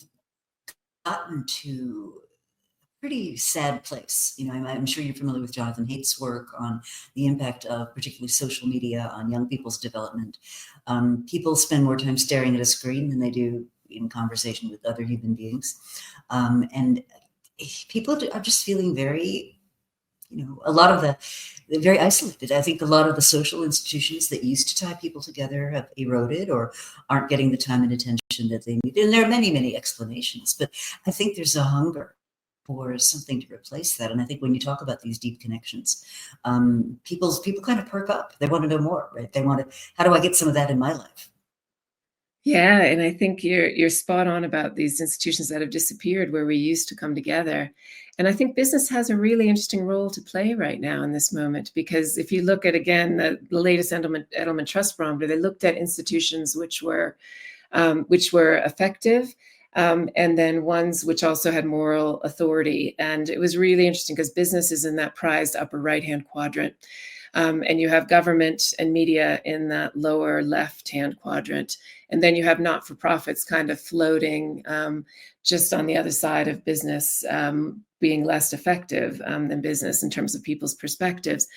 gotten to a pretty sad place. I'm sure you're familiar with Jonathan Haidt's work on the impact of particularly social media on young people's development. People spend more time staring at a screen than they do in conversation with other human beings. And people are just feeling very, a lot of they're very isolated. I think a lot of the social institutions that used to tie people together have eroded or aren't getting the time and attention that they need. And there are many, many explanations, but I think there's a hunger for something to replace that. And I think when you talk about these deep connections, people kind of perk up. They want to know more, right? They want to, how do I get some of that in my life? Yeah, and I think you're spot on about these institutions that have disappeared where we used to come together. And I think business has a really interesting role to play right now in this moment, because if you look at, again, the latest Edelman Trust Barometer, they looked at institutions which were effective, and then ones which also had moral authority. And it was really interesting because business is in that prized upper right-hand quadrant. And you have government and media in that lower left-hand quadrant. And then you have not-for-profits kind of floating just on the other side of business, being less effective than business in terms of people's perspectives.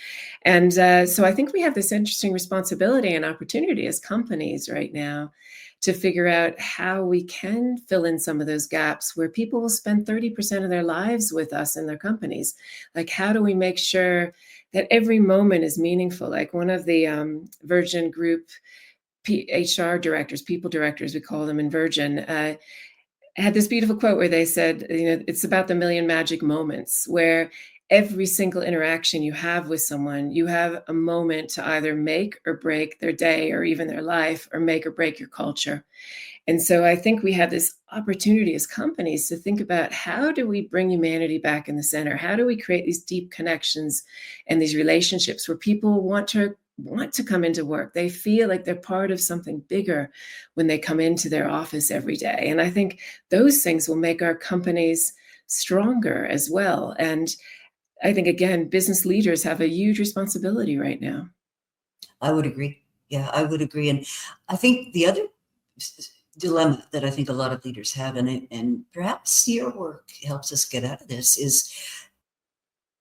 And so I think we have this interesting responsibility and opportunity as companies right now to figure out how we can fill in some of those gaps where people will spend 30% of their lives with us in their companies. Like, how do we make sure that every moment is meaningful? Like one of the Virgin Group HR directors, people directors, we call them in Virgin, had this beautiful quote where they said, it's about the million magic moments, where every single interaction you have with someone, you have a moment to either make or break their day or even their life, or make or break your culture. And so I think we have this opportunity as companies to think about, how do we bring humanity back in the center? How do we create these deep connections and these relationships where people want to come into work? They feel like they're part of something bigger when they come into their office every day. And I think those things will make our companies stronger as well. And I think, again, business leaders have a huge responsibility right now. I would agree. Yeah, I would agree. And I think the other dilemma that I think a lot of leaders have, and perhaps your work helps us get out of this, is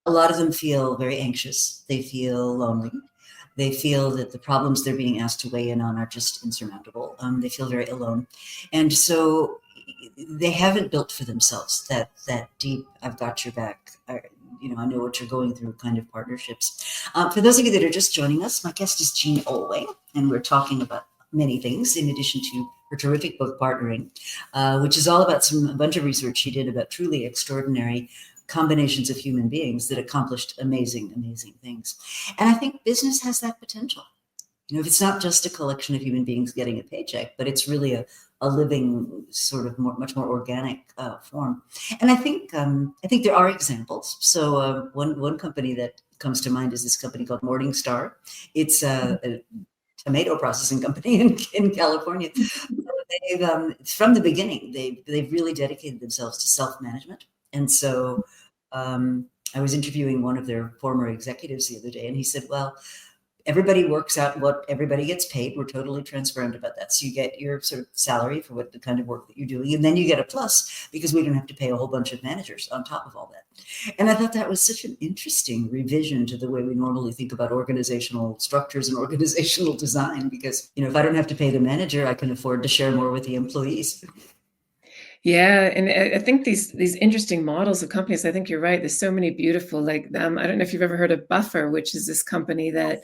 a lot of them feel very anxious. They feel lonely. They feel that the problems they're being asked to weigh in on are just insurmountable. They feel very alone. And so they haven't built for themselves that deep, I've got your back, I know what you're going through kind of partnerships. For those of you that are just joining us, my guest is Jean Oelwang, and we're talking about many things in addition to her terrific book, Partnering, which is all about a bunch of research she did about truly extraordinary combinations of human beings that accomplished amazing, amazing things. And I think business has that potential. If it's not just a collection of human beings getting a paycheck, but it's really a living, sort of much more organic form. And I think there are examples. So one company that comes to mind is this company called Morningstar. It's a tomato processing company in California. From the beginning, they've really dedicated themselves to self-management. And so I was interviewing one of their former executives the other day, and he said, well, everybody works out what everybody gets paid. We're totally transparent about that. So you get your sort of salary for what the kind of work that you're doing. And then you get a plus because we don't have to pay a whole bunch of managers on top of all that. And I thought that was such an interesting revision to the way we normally think about organizational structures and organizational design, because, if I don't have to pay the manager, I can afford to share more with the employees. Yeah, and I think these interesting models of companies, I think you're right. There's so many beautiful, like, I don't know if you've ever heard of Buffer, which is this company that,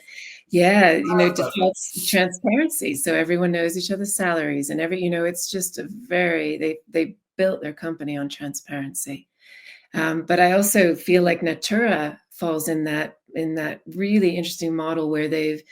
defaults transparency. So everyone knows each other's salaries and it's just they built their company on transparency. But I also feel like Natura falls in that really interesting model where they've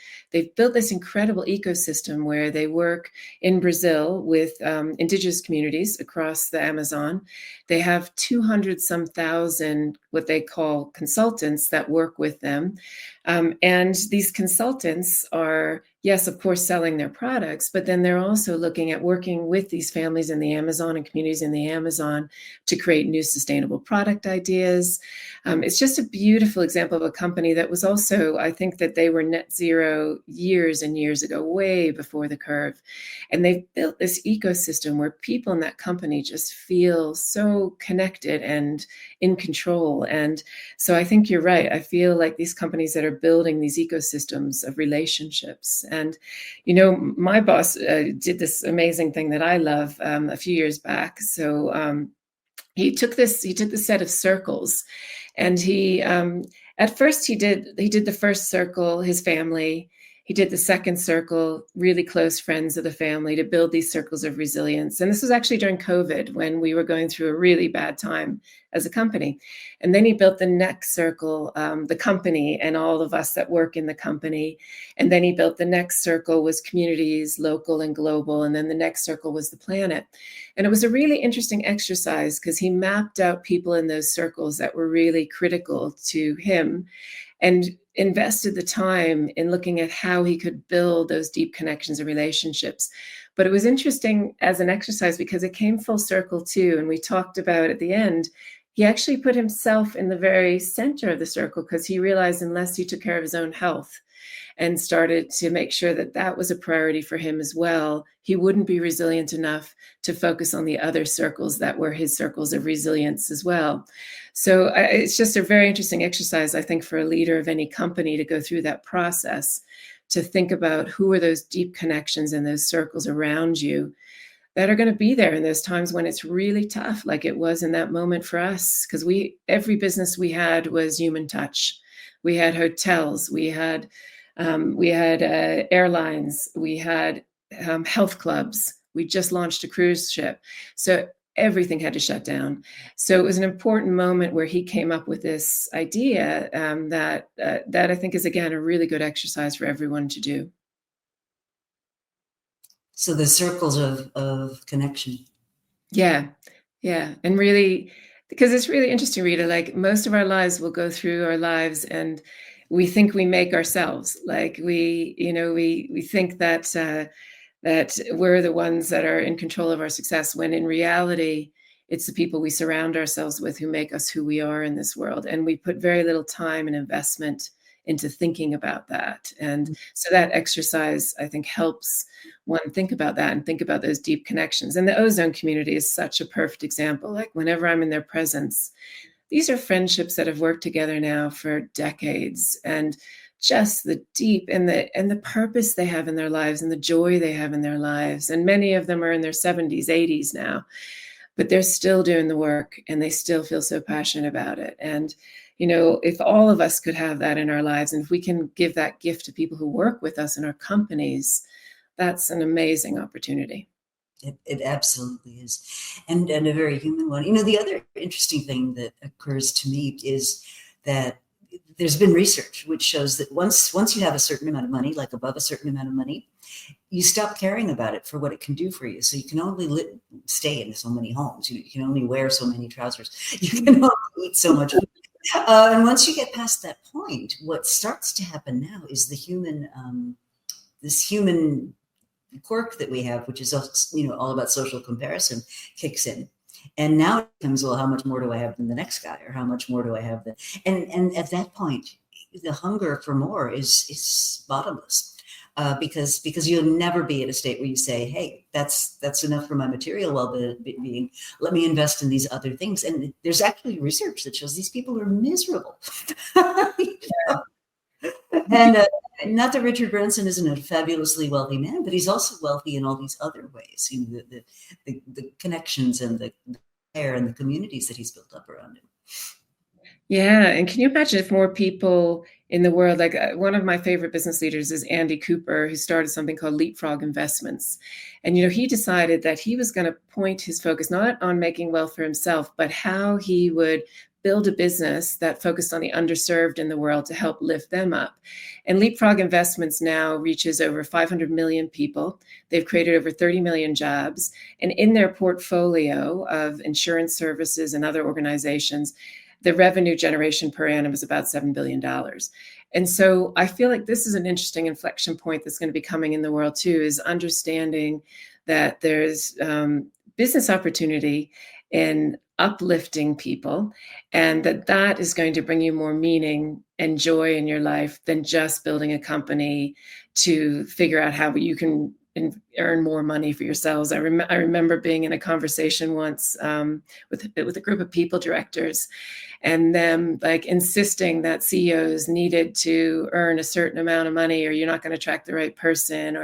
built this incredible ecosystem where they work in Brazil with indigenous communities across the Amazon. They have 200 some thousand what they call consultants that work with them. And these consultants are, yes, of course, selling their products, but then they're also looking at working with these families in the Amazon and communities in the Amazon to create new sustainable product ideas. It's just a beautiful example of a company that was also, I think that they were net zero years and years ago, way before the curve. And they've built this ecosystem where people in that company just feel so connected and in control. And so I think you're right. I feel like these companies that are building these ecosystems of relationships. And, my boss did this amazing thing that I love a few years back. So he took this set of circles, and he at first he did the first circle, his family. He did the second circle, really close friends of the family, to build these circles of resilience. And this was actually during COVID, when we were going through a really bad time as a company. And then he built the next circle, the company and all of us that work in the company. And then he built the next circle was communities, local and global. And then the next circle was the planet. And it was a really interesting exercise because he mapped out people in those circles that were really critical to him, and invested the time in looking at how he could build those deep connections and relationships. But it was interesting as an exercise because it came full circle too. And we talked about at the end, he actually put himself in the very center of the circle because he realized unless he took care of his own health and started to make sure that that was a priority for him as well, he wouldn't be resilient enough to focus on the other circles that were his circles of resilience as well. So it's just a very interesting exercise, I think, for a leader of any company to go through that process, to think about who are those deep connections and those circles around you that are going to be there in those times when it's really tough, like it was in that moment for us. Because every business we had was human touch. We had hotels, we had airlines, we had health clubs. We just launched a cruise ship. So everything had to shut down. So it was an important moment where he came up with this idea that I think is, again, a really good exercise for everyone to do. So the circles of connection. Yeah. And really, because it's really interesting, Rita, like most of our lives will go through our lives and we think we make ourselves. Like we think that we're the ones that are in control of our success, when in reality, it's the people we surround ourselves with who make us who we are in this world. And we put very little time and investment into thinking about that. And so that exercise, I think, helps one think about that and think about those deep connections. And the ozone community is such a perfect example. Like whenever I'm in their presence, these are friendships that have worked together now for decades, and just the deep and the purpose they have in their lives and the joy they have in their lives. And many of them are in their 70s, 80s now, but they're still doing the work and they still feel so passionate about it. And, if all of us could have that in our lives, and if we can give that gift to people who work with us in our companies, that's an amazing opportunity. It absolutely is. And a very human one. The other interesting thing that occurs to me is that there's been research which shows that once you have a certain amount of money, like above a certain amount of money, you stop caring about it for what it can do for you. So you can only stay in so many homes. You can only wear so many trousers. You can only eat so much food. And once you get past that point, what starts to happen now is the human, this human quirk that we have, which is all about social comparison, kicks in. And now it comes, well, how much more do I have than the next guy, or how much more do I have than? And at that point, the hunger for more is bottomless, because you'll never be at a state where you say, hey, that's enough for my material well-being. Let me invest in these other things. And there's actually research that shows these people are miserable. And not that Richard Branson isn't a fabulously wealthy man, but he's also wealthy in all these other ways. The connections and the care and the communities that he's built up around him. Yeah, and can you imagine if more people in the world, like one of my favorite business leaders is Andy Cooper, who started something called Leapfrog Investments. And, he decided that he was going to point his focus not on making wealth for himself, but how he would build a business that focused on the underserved in the world to help lift them up. And Leapfrog Investments now reaches over 500 million people. They've created over 30 million jobs. And in their portfolio of insurance services and other organizations, the revenue generation per annum is about $7 billion. And so I feel like this is an interesting inflection point that's going to be coming in the world too, is understanding that there's business opportunity in uplifting people, and that is going to bring you more meaning and joy in your life than just building a company to figure out how you can earn more money for yourselves. I remember being in a conversation once with a group of people directors, and them like insisting that CEOs needed to earn a certain amount of money, or you're not going to attract the right person,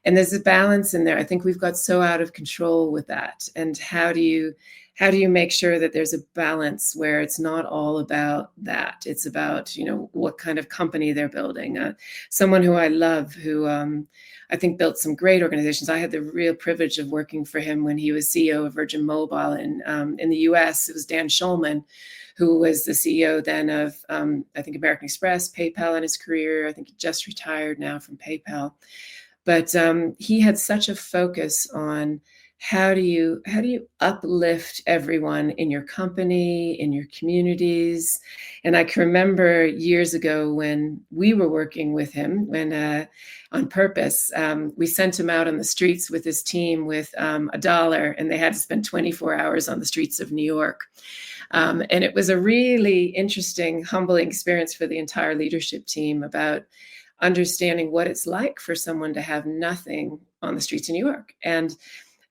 and there's a balance in there. I think we've got so out of control with that. And how do you make sure that there's a balance where it's not all about that? It's about, what kind of company they're building. Someone who I love, who I think built some great organizations. I had the real privilege of working for him when he was CEO of Virgin Mobile in the US. It was Dan Schulman, who was the CEO then of, I think, American Express, PayPal in his career. I think he just retired now from PayPal. But he had such a focus on how do you uplift everyone in your company, in your communities. And I can remember years ago when we were working with him, when on purpose, we sent him out on the streets with his team with $1, and they had to spend 24 hours on the streets of New York. And it was a really interesting, humbling experience for the entire leadership team about understanding what it's like for someone to have nothing on the streets of New York. And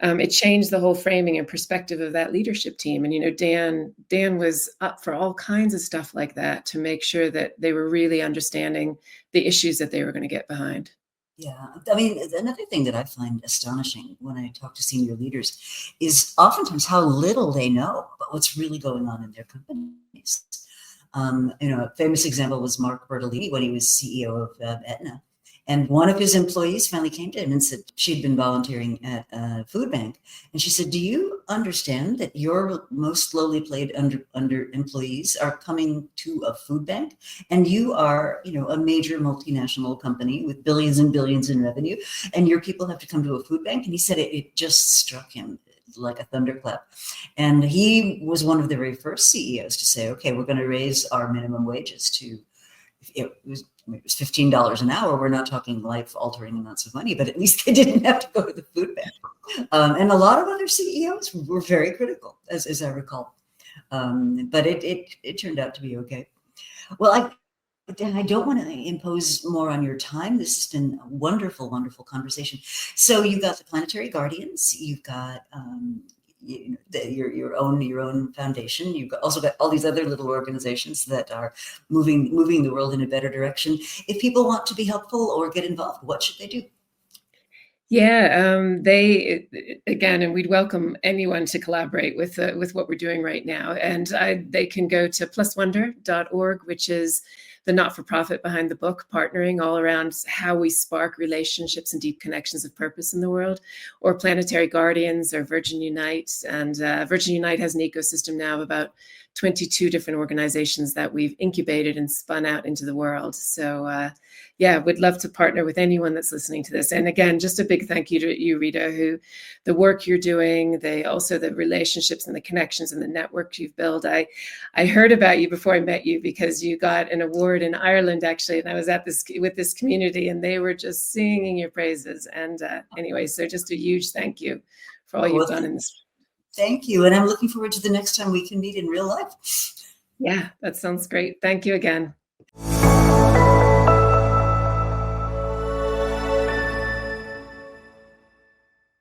it changed the whole framing and perspective of that leadership team. And, Dan was up for all kinds of stuff like that to make sure that they were really understanding the issues that they were going to get behind. Yeah. I mean, another thing that I find astonishing when I talk to senior leaders is oftentimes how little they know about what's really going on in their companies. A famous example was Mark Bertolini when he was CEO of Aetna. And one of his employees finally came to him and said she'd been volunteering at a food bank. And she said, do you understand that your most lowly paid under employees are coming to a food bank? And you are, a major multinational company with billions and billions in revenue, and your people have to come to a food bank? And he said it just struck him like a thunderclap. And he was one of the very first CEOs to say, okay, we're going to raise our minimum wages to, it was $15 an hour. We're not talking life-altering amounts of money, but at least they didn't have to go to the food bank. And a lot of other CEOs were very critical, as I recall. But it turned out to be okay. Well, I don't want to impose more on your time. This has been a wonderful, wonderful conversation. So you've got the Planetary Guardians. You've got your own foundation. You've also got all these other little organizations that are moving the world in a better direction. If people want to be helpful or get involved, what should they do? Yeah, and we'd welcome anyone to collaborate with what we're doing right now. And they can go to pluswonder.org, which is the not-for-profit behind the book, partnering all around how we spark relationships and deep connections of purpose in the world, or Planetary Guardians or Virgin Unite. And Virgin Unite has an ecosystem now of about 22 different organizations that we've incubated and spun out into the world. So we'd love to partner with anyone that's listening to this. And again, just a big thank you to you, Rita, the work you're doing, the relationships and the connections and the network you've built. I heard about you before I met you because you got an award in Ireland, actually, and I was with this community, and they were just singing your praises. And anyway, so just a huge thank you for all you've done in this. Thank you. And I'm looking forward to the next time we can meet in real life. Yeah, that sounds great. Thank you again.